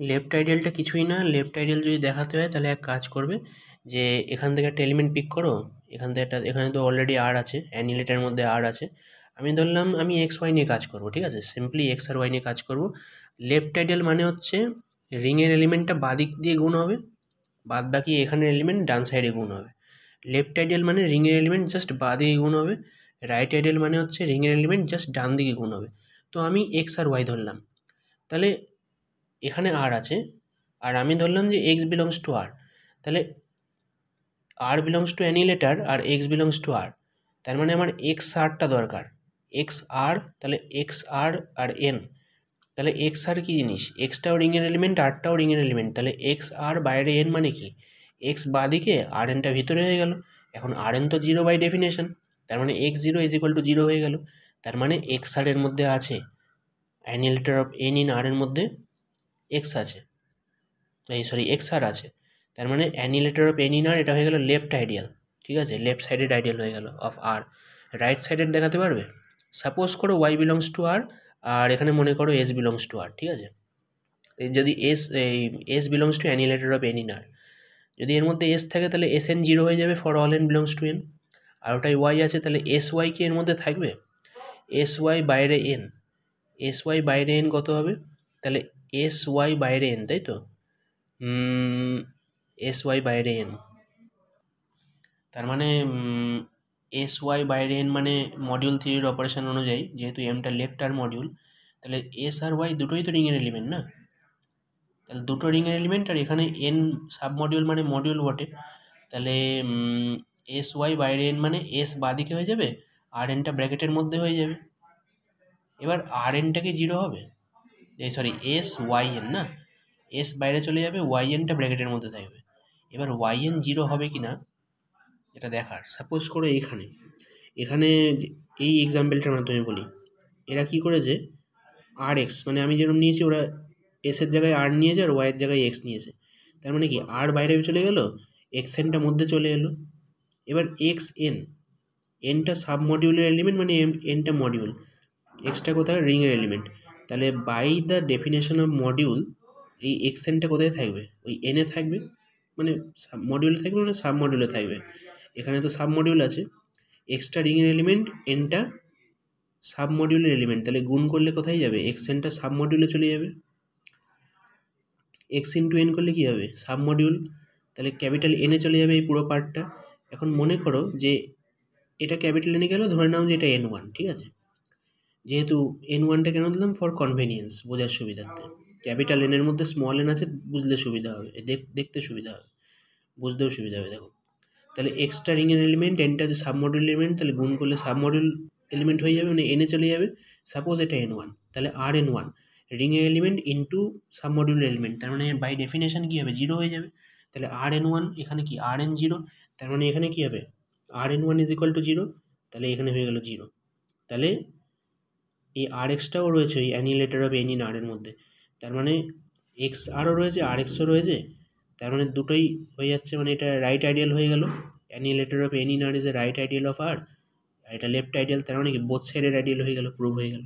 Left আইডিয়ালটা কিছুই না। Left ideal যদি দেখাতে হয় তাহলে এক কাজ করবে যে এখান থেকে একটা এলিমেন্ট পিক করো, এখান থেকে একটা, এখানে তো অলরেডি আর আছে, অ্যানিলেটারের মধ্যে আর আছে। আমি ধরলাম আমি এক্স ওয়াই নিয়ে কাজ করব, ঠিক আছে, সিম্পলি এক্স আর ওয়াই নিয়ে কাজ করব। লেফট আইডিয়াল মানে হচ্ছে রিংয়ের এলিমেন্টটা বাদিক দিয়ে গুণ হবে, বাদ বাকি এখানের এলিমেন্ট ডান সাইডে গুণ হবে। লেফট আইডিয়াল মানে রিংয়ের এলিমেন্ট জাস্ট বাঁ দিকে গুণ হবে, রাইট আইডিয়াল মানে হচ্ছে রিংয়ের এলিমেন্ট জাস্ট ডান দিকে গুণ হবে। তো আমি এক্স আর ওয়াই ধরলাম, তাহলে এখানে আর আছে, আর আমি ধরলাম যে এক্স বিলংস টু আর, তাহলে R belongs to any letter R x belongs to R, তার মানে আমার এক্স আরটা দরকার, এক্স আর, তাহলে এক্স আর আর এন, তাহলে এক্স আর কী জিনিস, এক্সটাও রিংয়ের এলিমেন্ট আরটাও রিংয়ের এলিমেন্ট, তাহলে এক্স আর বাইরে এন মানে কি, এক্স বাদিকে আর এনটা ভিতরে হয়ে গেল। এখন আর এন তো জিরো বাই ডেফিনেশন, তার মানে x zero is equal to zero হয়ে গেল। তার মানে এক্স আর এর মধ্যে আছে, annihilator of N in R এর মধ্যে এক্স আছে, সরি এক্স আর আছে, তার মানে অ্যানিলেটার অফ এন ইন আর এটা হয়ে গেল লেফট আইডিয়াল, ঠিক আছে, লেফট সাইডেড আইডিয়াল হয়ে গেল অফ আর। রাইট সাইডেড দেখাতে পারবে, সাপোজ করো ওয়াই বিলংস টু আর, আর এখানে মনে করো এস বিলংস টু আর, ঠিক আছে, যদি S belongs to annihilator of N in R, যদি এর মধ্যে এস থাকে তাহলে এস এন জিরো হয়ে যাবে for all N belongs to N, আর ওটাই ওয়াই আছে, তাহলে এস ওয়াই কি এর মধ্যে থাকবে, এস ওয়াই বাইরে এন, এস ওয়াই বাইরে এন কত হবে, তাহলে এস ওয়াই বাইরে এন, তাই তো, এস ওয়াই বাইরে এন, তার মানে এস ওয়াই বাইরে এন মানে মডিউল থিওরির অপারেশন অনুযায়ী যেহেতু এমটা লেফট আর মডিউল, তাহলে এস আর ওয়াই দুটোই তো রিংয়ের এলিমেন্ট না, তাহলে দুটো রিংয়ের এলিমেন্ট, আর এখানে এন সাব মডিউল মানে মডিউল বটে, তাহলে এস ওয়াই বাইরে এন মানে এস বাদিকে হয়ে যাবে, আর এনটা ব্র্যাকেটের মধ্যে হয়ে যাবে। এবার আর এনটা কি জিরো হবে, সরি এস ওয়াই এন না, এস বাইরে চলে যাবে, ওয়াই এনটা ব্র্যাকেটের মধ্যে থাকবে। এবার ওয়াই এন জিরো হবে কি না এটা দেখার, সাপোজ করো এখানে এখানে এই এক্সাম্পলটার মাধ্যমে বলি, এরা কি করেছে আর এক্স, মানে আমি যেরকম নিয়েছি ওরা এসের জায়গায় আর নিয়েছে আর ওয়াইয়ের জায়গায় এক্স নিয়েছে, তার মানে কি আর বাইরে চলে গেল, এক্স এনটা মধ্যে চলে এলো। এবার এক্স এন, এনটা সাব মডিউলের এলিমেন্ট মানে এনটা মডিউল, এক্সটা কোথায় রিংয়ের এলিমেন্ট, তাহলে by the definition of module এই এক্স এনটা কোথায় থাকবে, ওই এনে থাকবে, মানে সাব মডিউলে থাকবে মানে সাব মডিউলে থাকবে, এখানে তো সাব মডিউল আছে, এক্সটা রিংয়ের এলিমেন্ট এনটা সাব মডিউলের এলিমেন্ট, তাহলে গুণ করলে কোথায় যাবে, এক্স এনটা সাব মডিউলে চলে যাবে, এক্স ইন্টু এন করলে কী হবে সাব মডিউল, তাহলে ক্যাপিটাল এনে চলে যাবে এই পুরো পার্টটা। এখন মনে করো যে এটা ক্যাপিটাল এনে গেল, ধরে নাও যে এটা এন ওয়ান, ঠিক আছে, যেহেতু এন ওয়ানটা কেন দিলাম, ফর কনভেনিয়েন্স, বোঝার সুবিধার্থে, ক্যাপিটাল এনের মধ্যে স্মল এন আছে, বুঝলে সুবিধা হবে, দেখতে সুবিধা হবে, বুঝতেও সুবিধা হবে। দেখো তাহলে এক্সট্রা রিংয়ের এলিমেন্ট এনটা যে সাব মডিউল এলিমেন্ট, তাহলে গুণ করলে সাব মডিউল এলিমেন্ট হয়ে যাবে, মানে এনে চলে যাবে, সাপোজ এটা এন ওয়ান, তাহলে আর এন ওয়ান রিংয়ের element into sub module element, তার মানে বাই ডেফিনেশন কী হবে, জিরো হয়ে যাবে। তাহলে আর এন ওয়ান এখানে কি আর এন জিরো, তার মানে এখানে কী হবে R N one is equal to zero, তাহলে এখানে হয়ে গেল জিরো। তাহলে এই আর এক্সটাও রয়েছে ওই অ্যানিলেটার অফ এন ইন আর এর মধ্যে, তার মানে এক্স আরও রয়েছে আর এক্সও রয়েছে, তার মানে দুটোই হয়ে যাচ্ছে, মানে এটা রাইট আইডিয়াল হয়ে গেল, annihilator of N in R is a right ideal of R, এটা লেফট আইডিয়াল, তার মানে কি বোথ সাইডের আইডিয়াল হয়ে গেল, প্রুভ হয়ে গেল।